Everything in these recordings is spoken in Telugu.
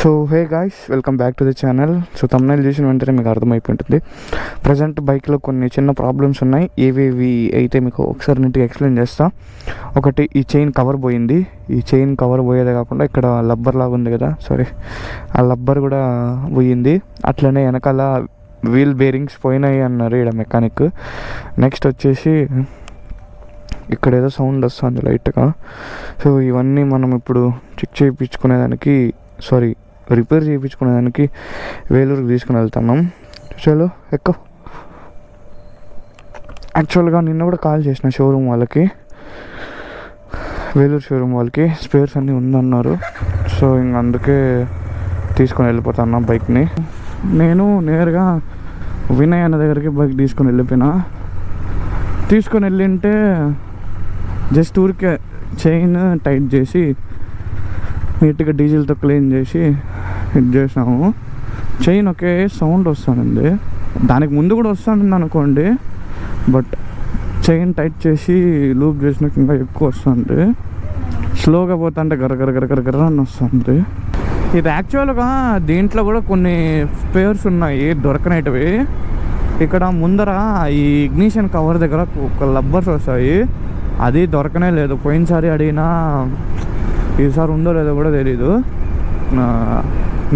So hey guys, welcome back to the channel. So thumbnail చూసిన వెంటనే మీకు అర్థమైపోయింటుంది. ప్రజెంట్ బైక్లో కొన్ని చిన్న ప్రాబ్లమ్స్ ఉన్నాయి. ఏవేవి అయితే మీకు ఒకసారి నీట్గా ఎక్స్ప్లెయిన్ చేస్తా. ఒకటి, ఈ చైన్ కవర్ పోయింది. ఈ చైన్ కవర్ పోయేదే కాకుండా ఇక్కడ లబ్బర్ లాగా ఉంది కదా, సారీ, ఆ లబ్బర్ కూడా పోయింది. అట్లనే వెనకాల వీల్ బేరింగ్స్ పోయినాయి అన్నారు ఇక్కడ మెకానిక్. నెక్స్ట్ వచ్చేసి ఇక్కడ ఏదో సౌండ్ వస్తుంది లైట్గా. సో ఇవన్నీ మనం ఇప్పుడు చెక్ చేయించుకునేదానికి, సారీ, రిపేర్ చేయించుకునేదానికి వేలూరుకి తీసుకుని వెళ్తున్నాం. చలో ఎక్కువ. యాక్చువల్గా నిన్న కూడా కాల్ చేసిన షోరూమ్ వాళ్ళకి, వేలూరు షోరూమ్ వాళ్ళకి, స్పేర్స్ అన్నీ ఉందన్నారు. సో ఇంక అందుకే తీసుకొని వెళ్ళిపోతున్నా బైక్ని. నేను నేరుగా వినయ్ అన్న దగ్గరికి బైక్ తీసుకొని వెళ్ళిపోయినా. తీసుకొని వెళ్ళింటే జస్ట్ ఊరికే చైన్ టైట్ చేసి నీట్గా డీజిల్తో క్లీన్ చేసి ఇది చేసినాము. చైన్ ఒకే సౌండ్ వస్తుంది, దానికి ముందు కూడా వస్తుంది అనుకోండి, బట్ చైన్ టైట్ చేసి లూప్ చేసినాక ఇంకా ఎక్కువ వస్తుంది. స్లోగా పోతుంటే గర్ర గర్ర గర్ర గర్ర అని వస్తుంది. ఇది యాక్చువల్గా దీంట్లో కూడా కొన్ని స్పేర్స్ ఉన్నాయి దొరకనేటివి. ఇక్కడ ముందర ఈ ఇగ్నిషన్ కవర్ దగ్గర ఒక లబ్బర్స్ వస్తాయి, అది దొరకనే లేదు. పోయినసారి అడిగినా ఈసారి ఉందో లేదో కూడా తెలీదు.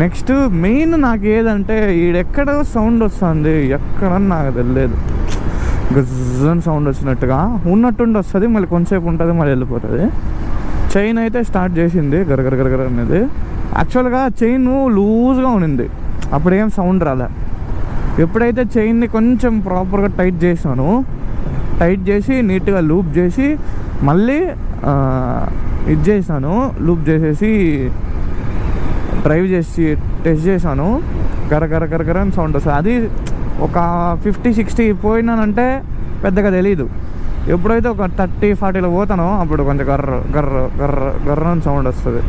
నెక్స్ట్ మెయిన్ నాకు ఏదంటే, ఈడెక్కడ సౌండ్ వస్తుంది, ఎక్కడన్నా నాకు తెలియదు. గజ్జన్ సౌండ్ వచ్చినట్టుగా ఉన్నట్టుండి వస్తుంది, మళ్ళీ కొంతసేపు ఉంటుంది, మళ్ళీ వెళ్ళిపోతుంది. చైన్ అయితే స్టార్ట్ చేసింది గరగర గరగర అనేది. యాక్చువల్గా చైన్ లూజ్గా ఉన్నింది, అప్పుడేం సౌండ్ రాలే. ఎప్పుడైతే చైన్ని కొంచెం ప్రాపర్గా టైట్ చేసాను, టైట్ చేసి నీట్గా లూప్ చేసి మళ్ళీ ఇది చేశాను, లూప్ చేసేసి డ్రైవ్ చేసి టెస్ట్ చేశాను, గర గర గర గర అని సౌండ్ వస్తుంది. అది ఒక 50-60 పోయినానంటే పెద్దగా తెలీదు. ఎప్పుడైతే ఒక 30-40లో పోతానో అప్పుడు కొంచెం గర్ర గర్ర గర్ర గర్ర అని సౌండ్ వస్తుంది.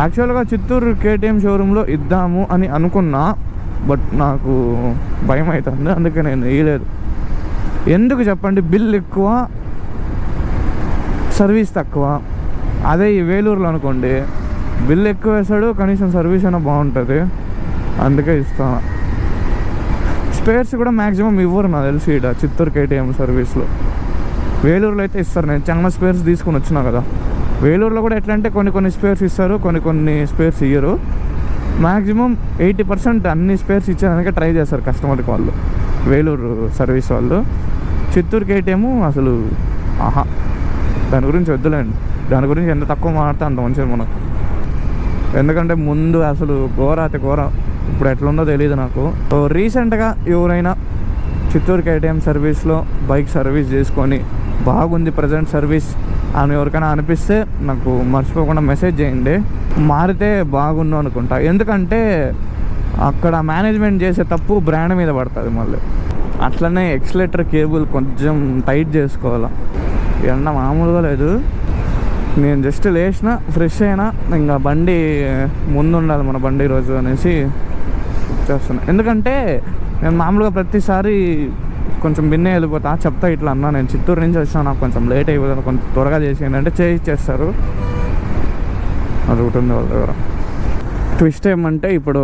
యాక్చువల్గా చిత్తూరు కేటీఎం షోరూంలో ఇద్దాము అని అనుకున్నా, బట్ నాకు భయం అవుతుంది, అందుకే నేను వేయలేదు. ఎందుకు చెప్పండి, బిల్ ఎక్కువ, సర్వీస్ తక్కువ. అదే ఈ వేలూరులో అనుకోండి, బిల్ ఎక్కువ వేస్తాడు, కనీసం సర్వీస్ అయినా బాగుంటుంది, అందుకే ఇస్తాను. స్పేర్స్ కూడా మ్యాక్సిమం ఇవ్వరు నాకు తెలిసి ఇక్కడ చిత్తూరు కేటీఎం సర్వీస్లో. వేలూరులో అయితే ఇస్తారు. నేను చాలా స్పేర్స్ తీసుకుని వచ్చినా కదా. వేలూరులో కూడా ఎట్లా అంటే కొన్ని స్పేర్స్ ఇస్తారు, కొన్ని స్పేర్స్ ఇయ్యరు. మ్యాక్సిమం 80% అన్ని స్పేర్స్ ఇచ్చేదానికే ట్రై చేస్తారు కస్టమర్కి వాళ్ళు, వేలూరు సర్వీస్ వాళ్ళు. చిత్తూరు కేటీఎం అసలు ఆహా, దాని గురించి వద్దులేండి. దాని గురించి ఎంత తక్కువ మాట్లాడితే అంత మంచిది మనకు. ఎందుకంటే ముందు అసలు ఘోరాతి ఘోరం, ఇప్పుడు ఎట్లుందో తెలియదు నాకు. సో రీసెంట్గా ఎవరైనా చిత్తూరు కేటీఎం సర్వీస్లో బైక్ సర్వీస్ చేసుకొని బాగుంది ప్రజెంట్ సర్వీస్ అని ఎవరికైనా అనిపిస్తే నాకు మర్చిపోకుండా మెసేజ్ చేయండి. మారితే బాగుండు అనుకుంటా. ఎందుకంటే అక్కడ మేనేజ్మెంట్ చేసే తప్పు బ్రాండ్ మీద పడుతుంది మళ్ళీ. అట్లనే ఎక్స్లేటర్ కేబుల్ కొంచెం టైట్ చేసుకోవాలి. ఎండ మామూలుగా లేదు. నేను జస్ట్ లేచిన, ఫ్రెష్ అయినా, ఇంకా బండి ముందు ఉండాలి మన బండి రోజు అనేసి చేస్తున్నా. ఎందుకంటే నేను మామూలుగా ప్రతిసారి కొంచెం బిన్నే వెళ్ళిపోతా, చెప్తా ఇట్లా అన్నా, నేను చిత్తూరు నుంచి వచ్చినా, నాకు కొంచెం లేట్ అయిపోతుంది, కొంచెం త్వరగా చేసేయండి అంటే చేయిచ్చేస్తారు. అది ఒకటి ఉంది వాళ్ళ దగ్గర. ట్విస్ట్ ఏమంటే ఇప్పుడు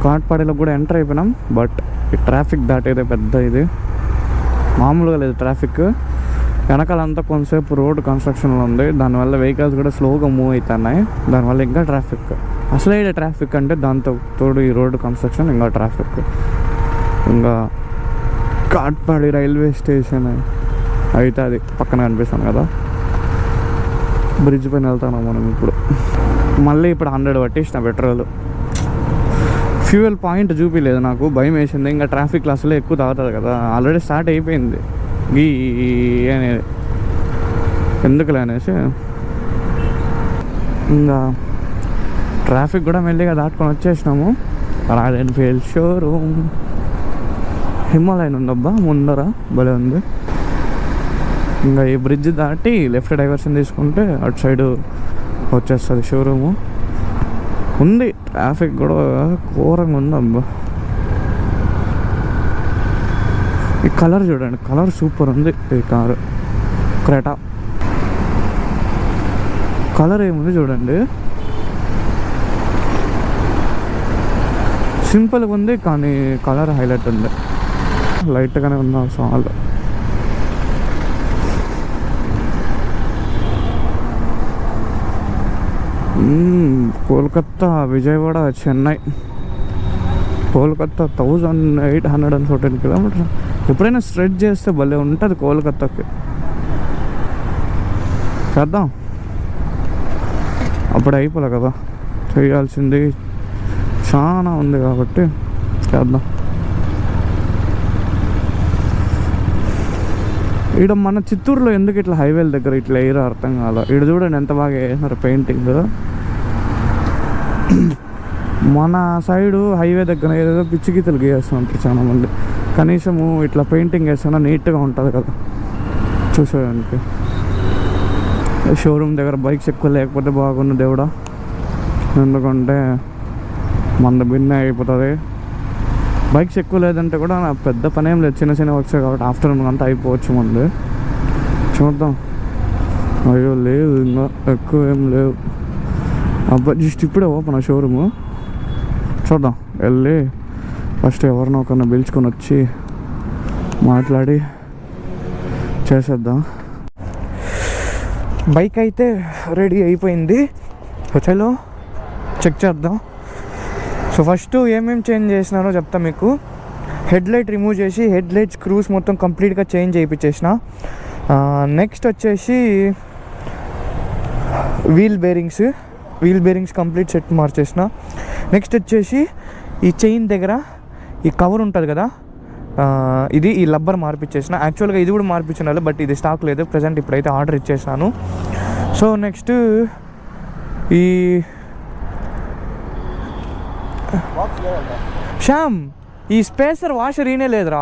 కాట్పాడిలో కూడా ఎంటర్ అయిపోయినాం, బట్ ఈ ట్రాఫిక్ దాటేదే పెద్ద ఇది, మామూలుగా లేదు ట్రాఫిక్. వెనకాలంతా కొంతసేపు రోడ్ కన్స్ట్రక్షన్లో ఉంది, దానివల్ల వెహికల్స్ కూడా స్లోగా మూవ్ అవుతున్నాయి, దానివల్ల ఇంకా ట్రాఫిక్. అసలే ట్రాఫిక్ అంటే దాంతో తోడు ఈ రోడ్డు కన్స్ట్రక్షన్ ఇంకా ట్రాఫిక్. ఇంకా కాట్పాడి రైల్వే స్టేషన్ అయితే అది పక్కన కనిపిస్తాను కదా, బ్రిడ్జ్ పైన వెళ్తున్నాం మనం ఇప్పుడు. మళ్ళీ ఇప్పుడు 100 పట్టించిన పెట్రోల్. ఫ్యూయల్ పాయింట్ చూపించలేదు, నాకు భయం వేసింది. ఇంకా ట్రాఫిక్లో అసలే ఎక్కువ తాగుతుంది కదా, ఆల్రెడీ స్టార్ట్ అయిపోయింది ఈ అనేది, ఎందుకులే అనేసి ఇంకా ట్రాఫిక్ కూడా మెల్లిగా దాటుకొని వచ్చేసినాము. Royal Enfield showroom. హిమాలయన్ ఉందబ్బా ముందర, భలే ఉంది. ఇంకా ఈ బ్రిడ్జ్ దాటి లెఫ్ట్ డైవర్షన్ తీసుకుంటే అటు సైడ్ వచ్చేస్తుంది షోరూము. ఉంది ట్రాఫిక్ కూడా ఘోరంగా ఉంది అబ్బా. ఈ కలర్ చూడండి, కలర్ సూపర్ ఉంది ఈ కారు. క్రెటా కలర్ ఏముంది చూడండి, సింపుల్గా ఉంది కానీ కలర్ హైలైట్ ఉంది, లైట్గానే ఉన్న సాల్. కోల్కత్తా, విజయవాడ, చెన్నై, కోల్కత్తా 1814 కిలోమీటర్స్. ఎప్పుడైనా స్ట్రెచ్ చేస్తే భలే ఉంటుంది కోల్కత్తాకి. చేద్దాం, అప్పుడు అయిపోలే కదా, చేయాల్సింది చాలా ఉంది కాబట్టి చేద్దాం. ఈడ మన చిత్తూరులో ఎందుకు ఇట్లా హైవేల దగ్గర ఇట్లా వేయరో అర్థం కాదు. ఈడ చూడండి ఎంత బాగా వేసినారు పెయింటింగ్. మన సైడు హైవే దగ్గర ఏదో పిచ్చి గీతలు గీస్తూ ఉంటారు చాలా మంది. కనీసము ఇట్లా పెయింటింగ్ వేస్తున్నా నీట్గా ఉంటుంది కదా చూసేదానికి. షోరూమ్ దగ్గర బైక్స్ ఎక్కువ లేకపోతే బాగుండు దేవుడా, ఎందుకంటే మన బిన్నే అయిపోతుంది. బైక్స్ ఎక్కువ లేదంటే కూడా నా పెద్ద పని ఏం లేదు, చిన్న చిన్న వర్క్స్ కాబట్టి ఆఫ్టర్నూన్ అంతా అయిపోవచ్చు మంది. చూద్దాం. అయ్యో లేవు, ఇంకా ఎక్కువ ఏం లేవు. అబ్బా జస్ట్ ఇప్పుడే ఓపెన్ ఆ షోరూము. చూద్దాం, వెళ్ళి ఫస్ట్ ఎవరినో ఒకరిని పిలుచుకొని వచ్చి మాట్లాడి చేసేద్దాం. బైక్ అయితే రెడీ అయిపోయింది, చలో చెక్ చేద్దాం. సో ఫస్ట్ ఏమేమి చేంజ్ చేసినానో చెప్తా మీకు. హెడ్ లైట్ రిమూవ్ చేసి హెడ్ లైట్ స్క్రూస్ మొత్తం కంప్లీట్గా చేంజ్ చేయించేసిన. నెక్స్ట్ వచ్చేసి వీల్ బేరింగ్స్ కంప్లీట్ సెట్ మార్చేసిన. నెక్స్ట్ వచ్చేసి ఈ చైన్ దగ్గర ఈ కవర్ ఉంటుంది కదా, ఈ లబ్బర్ మార్పిచ్చేసిన. యాక్చువల్గా ఇది కూడా మార్పించినారు, బట్ ఇది స్టాక్ లేదు ప్రజెంట్, ఇప్పుడైతే ఆర్డర్ ఇచ్చేసాను. సో నెక్స్ట్ ఈ శ్యామ్, ఈ స్పేసర్ వాషర్ ఈనే లేదురా,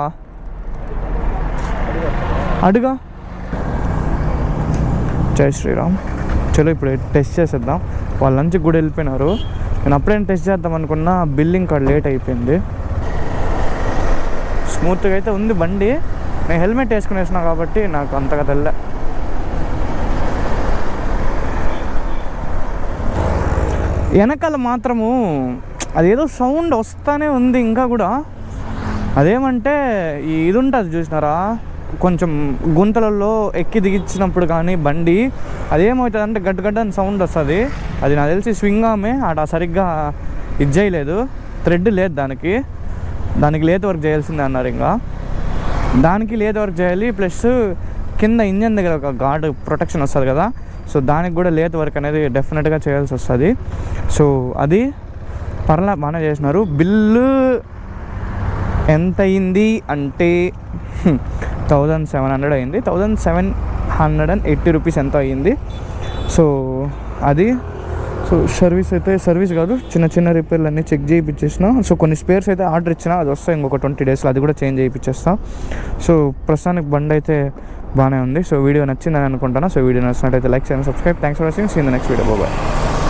అడుగా. జై శ్రీరామ్. చలో ఇప్పుడు టెస్ట్ చేసేద్దాం. వాళ్ళు లంచ్కి కూడా వెళ్ళిపోయినారు. నేను అప్పుడేం టెస్ట్ చేద్దాం అనుకున్నా, బిల్లింగ్ కార్డ్ లేట్ అయిపోయింది. స్మూత్గా అయితే ఉంది బండి. నేను హెల్మెట్ వేసుకుని వేసినా కాబట్టి నాకు అంతగా తెల్ల. వెనకాల మాత్రము అదేదో సౌండ్ వస్తూనే ఉంది ఇంకా కూడా. అదేమంటే ఇది ఉంటుంది చూసినారా, కొంచెం గుంతలలో ఎక్కి దిగించినప్పుడు కానీ బండి అదేమవుతుంది అంటే గడ్డ అని సౌండ్ వస్తుంది. అది నాకు తెలిసి స్వింగ్ ఆమె అట సరిగ్గా ఇది చేయలేదు, థ్రెడ్ లేదు దానికి లేత వర్క్ చేయాల్సిందే అన్నారు. ఇంకా దానికి లేత వర్క్ చేయాలి, ప్లస్ కింద ఇంజన్ దగ్గర ఒక గార్డ్ ప్రొటెక్షన్ వస్తుంది కదా, సో దానికి కూడా లేత వర్క్ అనేది డెఫినెట్గా చేయాల్సి వస్తుంది. సో అది పర్లా బాగానే చేసినారు. బిల్లు ఎంత అయింది అంటే 1700 అయింది, 1780 రూపీస్ ఎంతో అయ్యింది. సో అది సర్వీస్ కాదు, చిన్న రిపేర్లు అన్నీ చెక్ చేయించేసిన. సో కొన్ని స్పేర్స్ అయితే ఆర్డర్ ఇచ్చిన, అది వస్తాయి ఇంకొక 20 డేస్లో, అది కూడా చేంజ్ చేయించేస్తా. సో ప్రస్తుతానికి బండి అయితే బాగానే ఉంది. సో వీడియో నచ్చిందని అనుకుంటున్నా. సో వీడియో నచ్చినట్టయితే లైక్ చేయండి, subscribe. Thanks for watching. See in the next video. Bye.